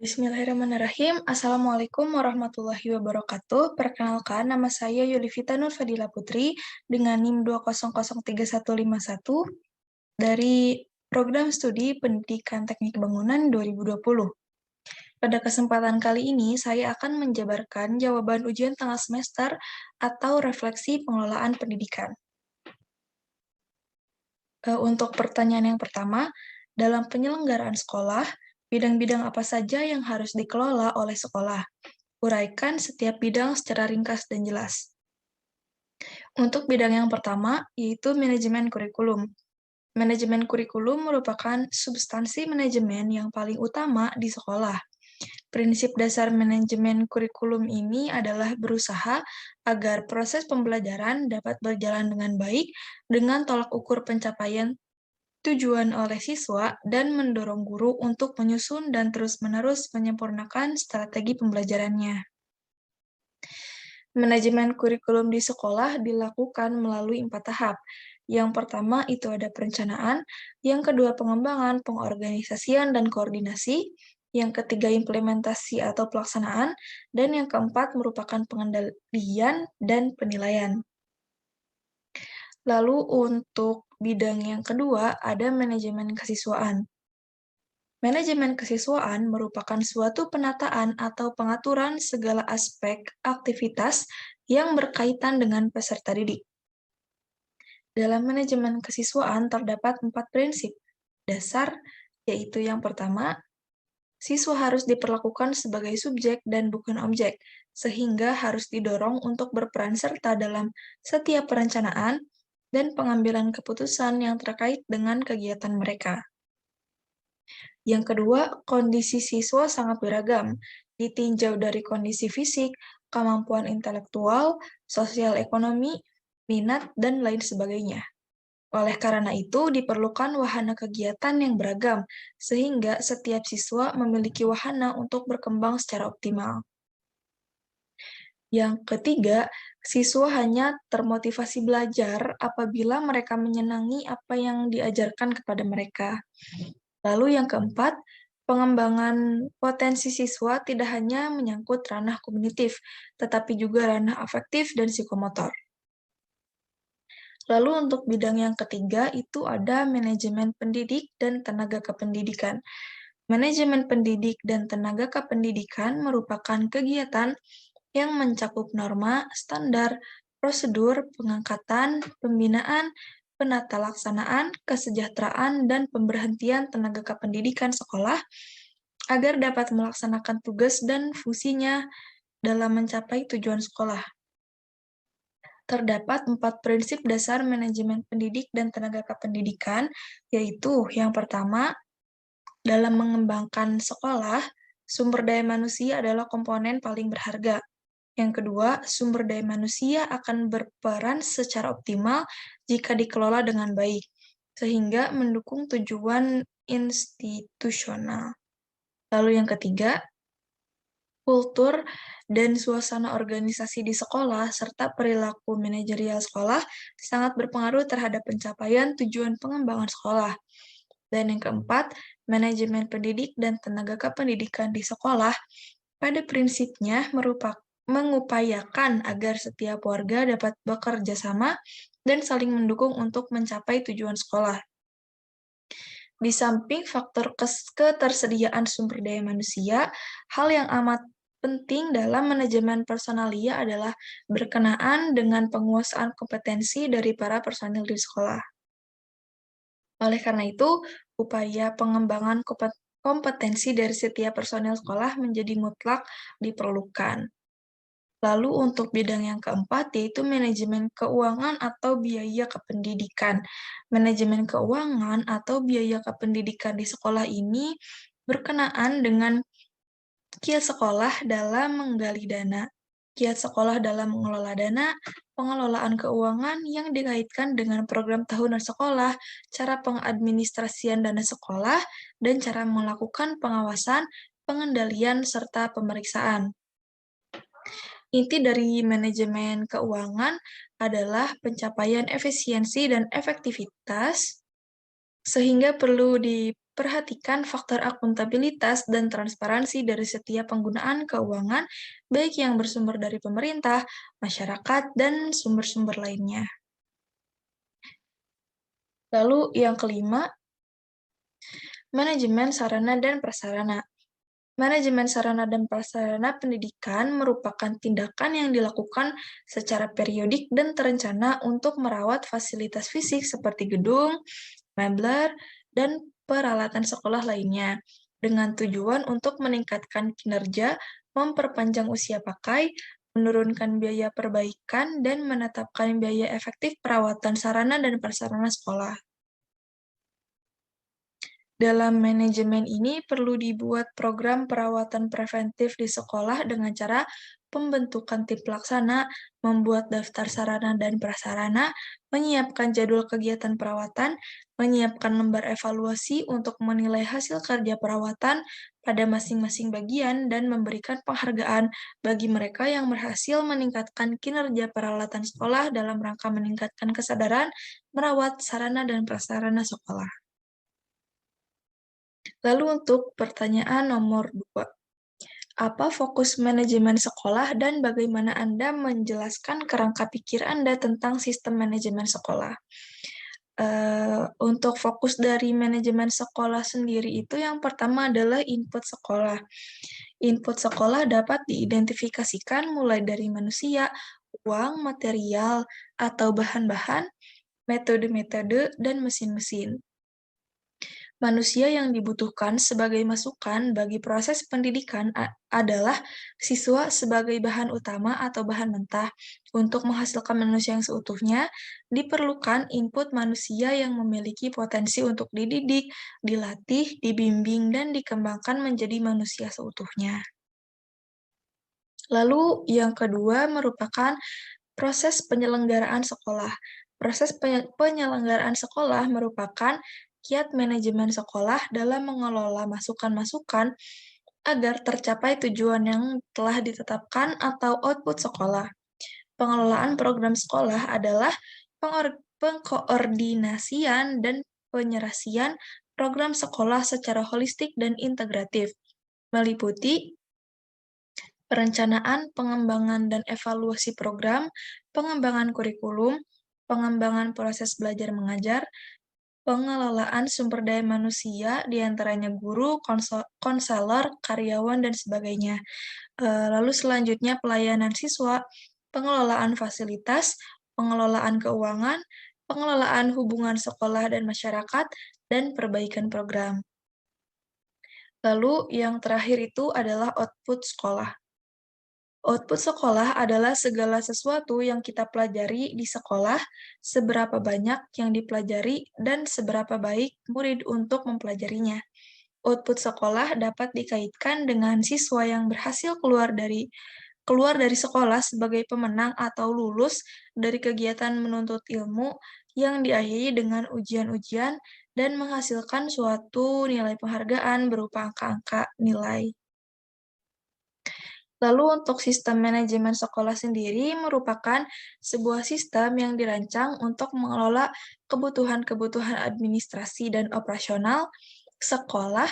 Bismillahirrahmanirrahim. Assalamualaikum warahmatullahi wabarakatuh. Perkenalkan, nama saya Yulivita Nur Fadila Putri dengan NIM 2003151 dari Program Studi Pendidikan Teknik Bangunan 2020. Pada kesempatan kali ini, saya akan menjabarkan jawaban ujian tengah semester atau refleksi pengelolaan pendidikan. Untuk pertanyaan yang pertama, dalam penyelenggaraan sekolah, bidang-bidang apa saja yang harus dikelola oleh sekolah? Uraikan setiap bidang secara ringkas dan jelas. Untuk bidang yang pertama, yaitu manajemen kurikulum. Manajemen kurikulum merupakan substansi manajemen yang paling utama di sekolah. Prinsip dasar manajemen kurikulum ini adalah berusaha agar proses pembelajaran dapat berjalan dengan baik dengan tolak ukur pencapaian tujuan oleh siswa dan mendorong guru untuk menyusun dan terus-menerus menyempurnakan strategi pembelajarannya. Manajemen kurikulum di sekolah dilakukan melalui 4 tahap. Yang pertama itu ada perencanaan, yang kedua pengembangan, pengorganisasian, dan koordinasi, yang ketiga implementasi atau pelaksanaan, dan yang keempat merupakan pengendalian dan penilaian. Lalu untuk bidang yang kedua ada manajemen kesiswaan. Manajemen kesiswaan merupakan suatu penataan atau pengaturan segala aspek aktivitas yang berkaitan dengan peserta didik. Dalam manajemen kesiswaan terdapat 4 prinsip dasar, yaitu yang pertama, siswa harus diperlakukan sebagai subjek dan bukan objek, sehingga harus didorong untuk berperan serta dalam setiap perencanaan dan pengambilan keputusan yang terkait dengan kegiatan mereka. Yang kedua, kondisi siswa sangat beragam, ditinjau dari kondisi fisik, kemampuan intelektual, sosial ekonomi, minat, dan lain sebagainya. Oleh karena itu, diperlukan wahana kegiatan yang beragam, sehingga setiap siswa memiliki wahana untuk berkembang secara optimal. Yang ketiga, siswa hanya termotivasi belajar apabila mereka menyenangi apa yang diajarkan kepada mereka. Lalu yang keempat, pengembangan potensi siswa tidak hanya menyangkut ranah kognitif, tetapi juga ranah afektif dan psikomotor. Lalu untuk bidang yang ketiga itu ada manajemen pendidik dan tenaga kependidikan. Manajemen pendidik dan tenaga kependidikan merupakan kegiatan yang mencakup norma, standar, prosedur, pengangkatan, pembinaan, penata laksanaan, kesejahteraan, dan pemberhentian tenaga kependidikan sekolah agar dapat melaksanakan tugas dan fungsinya dalam mencapai tujuan sekolah. Terdapat 4 prinsip dasar manajemen pendidik dan tenaga kependidikan, yaitu yang pertama, dalam mengembangkan sekolah, sumber daya manusia adalah komponen paling berharga. Yang kedua, sumber daya manusia akan berperan secara optimal jika dikelola dengan baik, sehingga mendukung tujuan institusional. Lalu yang ketiga, kultur dan suasana organisasi di sekolah serta perilaku manajerial sekolah sangat berpengaruh terhadap pencapaian tujuan pengembangan sekolah. Dan yang keempat, manajemen pendidik dan tenaga kependidikan di sekolah pada prinsipnya mengupayakan agar setiap warga dapat bekerja sama dan saling mendukung untuk mencapai tujuan sekolah. Di samping faktor ketersediaan sumber daya manusia, hal yang amat penting dalam manajemen personalia adalah berkenaan dengan penguasaan kompetensi dari para personil di sekolah. Oleh karena itu, upaya pengembangan kompetensi dari setiap personil sekolah menjadi mutlak diperlukan. Lalu untuk bidang yang keempat yaitu manajemen keuangan atau biaya kependidikan. Manajemen keuangan atau biaya kependidikan di sekolah ini berkenaan dengan kiat sekolah dalam menggali dana, kiat sekolah dalam mengelola dana, pengelolaan keuangan yang dikaitkan dengan program tahunan sekolah, cara pengadministrasian dana sekolah, dan cara melakukan pengawasan, pengendalian, serta pemeriksaan. Inti dari manajemen keuangan adalah pencapaian efisiensi dan efektivitas Sehingga perlu diperhatikan faktor akuntabilitas dan transparansi dari setiap penggunaan keuangan, baik yang bersumber dari pemerintah, masyarakat, dan sumber-sumber lainnya. Lalu yang kelima, manajemen sarana dan prasarana. Manajemen sarana dan prasarana pendidikan merupakan tindakan yang dilakukan secara periodik dan terencana untuk merawat fasilitas fisik seperti gedung, mebler, dan peralatan sekolah lainnya, dengan tujuan untuk meningkatkan kinerja, memperpanjang usia pakai, menurunkan biaya perbaikan, dan menetapkan biaya efektif perawatan sarana dan prasarana sekolah. Dalam manajemen ini perlu dibuat program perawatan preventif di sekolah dengan cara pembentukan tim pelaksana, membuat daftar sarana dan prasarana, menyiapkan jadwal kegiatan perawatan, menyiapkan lembar evaluasi untuk menilai hasil kerja perawatan pada masing-masing bagian, dan memberikan penghargaan bagi mereka yang berhasil meningkatkan kinerja peralatan sekolah dalam rangka meningkatkan kesadaran merawat sarana dan prasarana sekolah. Lalu untuk pertanyaan nomor 2, apa fokus manajemen sekolah dan bagaimana Anda menjelaskan kerangka pikir Anda tentang sistem manajemen sekolah? Untuk fokus dari manajemen sekolah sendiri itu yang pertama adalah input sekolah. Input sekolah dapat diidentifikasikan mulai dari manusia, uang, material, atau bahan-bahan, metode-metode, dan mesin-mesin. Manusia yang dibutuhkan sebagai masukan bagi proses pendidikan adalah siswa sebagai bahan utama atau bahan mentah. Untuk menghasilkan manusia yang seutuhnya, diperlukan input manusia yang memiliki potensi untuk dididik, dilatih, dibimbing, dan dikembangkan menjadi manusia seutuhnya. Lalu yang kedua merupakan proses penyelenggaraan sekolah. Proses penyelenggaraan sekolah merupakan kiat manajemen sekolah dalam mengelola masukan-masukan agar tercapai tujuan yang telah ditetapkan atau output sekolah. Pengelolaan program sekolah adalah pengkoordinasian dan penyelesaian program sekolah secara holistik dan integratif, meliputi perencanaan, pengembangan dan evaluasi program, pengembangan kurikulum, pengembangan proses belajar mengajar, pengelolaan sumber daya manusia, diantaranya guru, konselor, karyawan, dan sebagainya. Lalu selanjutnya pelayanan siswa, pengelolaan fasilitas, pengelolaan keuangan, pengelolaan hubungan sekolah dan masyarakat, dan perbaikan program. Lalu yang terakhir itu adalah output sekolah. Output sekolah adalah segala sesuatu yang kita pelajari di sekolah, seberapa banyak yang dipelajari, dan seberapa baik murid untuk mempelajarinya. Output sekolah dapat dikaitkan dengan siswa yang berhasil keluar dari sekolah sebagai pemenang atau lulus dari kegiatan menuntut ilmu yang diakhiri dengan ujian-ujian dan menghasilkan suatu nilai penghargaan berupa angka-angka nilai. Lalu untuk sistem manajemen sekolah sendiri merupakan sebuah sistem yang dirancang untuk mengelola kebutuhan-kebutuhan administrasi dan operasional sekolah.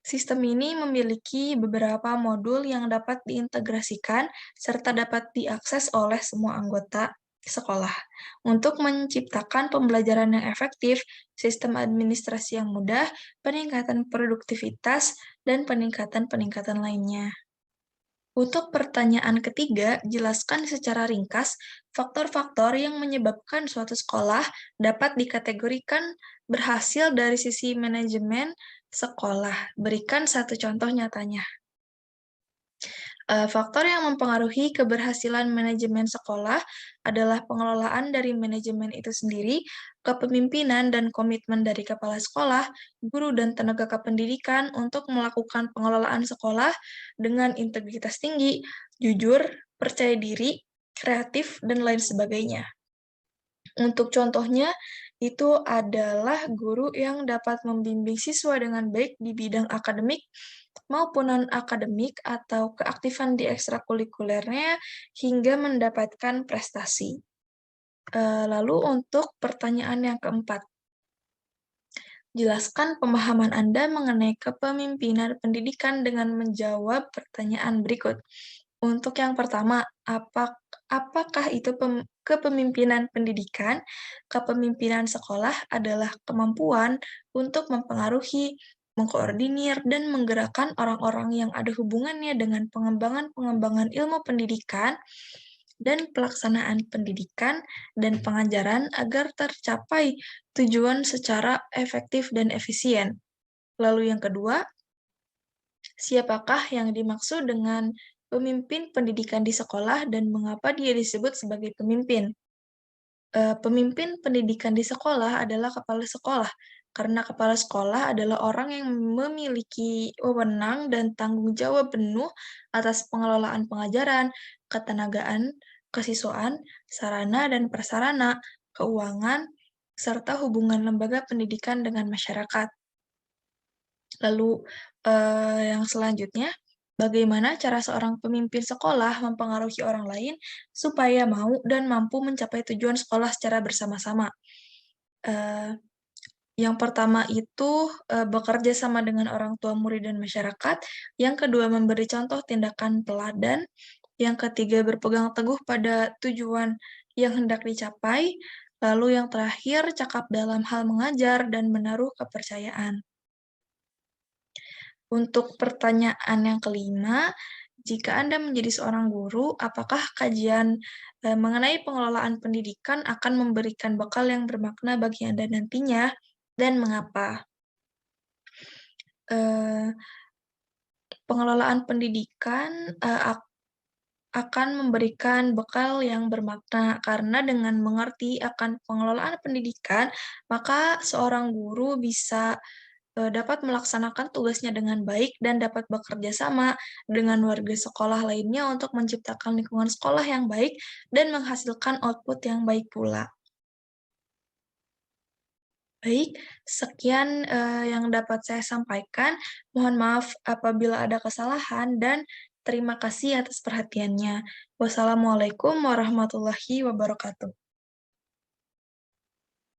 Sistem ini memiliki beberapa modul yang dapat diintegrasikan serta dapat diakses oleh semua anggota sekolah. Untuk menciptakan pembelajaran yang efektif, sistem administrasi yang mudah, peningkatan produktivitas, dan peningkatan-peningkatan lainnya. Untuk pertanyaan ketiga, jelaskan secara ringkas faktor-faktor yang menyebabkan suatu sekolah dapat dikategorikan berhasil dari sisi manajemen sekolah. Berikan satu contoh nyatanya. Faktor yang mempengaruhi keberhasilan manajemen sekolah adalah pengelolaan dari manajemen itu sendiri, kepemimpinan dan komitmen dari kepala sekolah, guru dan tenaga kependidikan untuk melakukan pengelolaan sekolah dengan integritas tinggi, jujur, percaya diri, kreatif, dan lain sebagainya. Untuk contohnya, itu adalah guru yang dapat membimbing siswa dengan baik di bidang akademik maupun non-akademik atau keaktifan di ekstrakurikulernya hingga mendapatkan prestasi. Lalu untuk pertanyaan yang keempat, Jelaskan pemahaman Anda mengenai kepemimpinan pendidikan dengan menjawab pertanyaan berikut. Untuk yang pertama, apakah itu kepemimpinan pendidikan? Kepemimpinan sekolah adalah kemampuan untuk mempengaruhi, mengkoordinir, dan menggerakkan orang-orang yang ada hubungannya dengan pengembangan-pengembangan ilmu pendidikan dan pelaksanaan pendidikan dan pengajaran agar tercapai tujuan secara efektif dan efisien. Lalu yang kedua, siapakah yang dimaksud dengan pemimpin pendidikan di sekolah dan mengapa dia disebut sebagai pemimpin? Pemimpin pendidikan di sekolah adalah kepala sekolah, karena kepala sekolah adalah orang yang memiliki wewenang dan tanggung jawab penuh atas pengelolaan pengajaran, ketenagaan, kesiswaan, sarana dan prasarana, keuangan, serta hubungan lembaga pendidikan dengan masyarakat. Lalu, yang selanjutnya, bagaimana cara seorang pemimpin sekolah mempengaruhi orang lain supaya mau dan mampu mencapai tujuan sekolah secara bersama-sama? Eee, yang pertama itu, bekerja sama dengan orang tua, murid, dan masyarakat. Yang kedua, memberi contoh tindakan teladan. Yang ketiga, berpegang teguh pada tujuan yang hendak dicapai. Lalu yang terakhir, cakap dalam hal mengajar dan menaruh kepercayaan. Untuk pertanyaan yang kelima, jika Anda menjadi seorang guru, apakah kajian, mengenai pengelolaan pendidikan akan memberikan bekal yang bermakna bagi Anda nantinya, dan mengapa? Eee, Pengelolaan pendidikan, akan memberikan bekal yang bermakna, karena dengan mengerti akan pengelolaan pendidikan, maka seorang guru bisa dapat melaksanakan tugasnya dengan baik dan dapat bekerja sama dengan warga sekolah lainnya untuk menciptakan lingkungan sekolah yang baik dan menghasilkan output yang baik pula. Baik, sekian, yang dapat saya sampaikan. Mohon maaf apabila ada kesalahan dan terima kasih atas perhatiannya. Wassalamualaikum warahmatullahi wabarakatuh.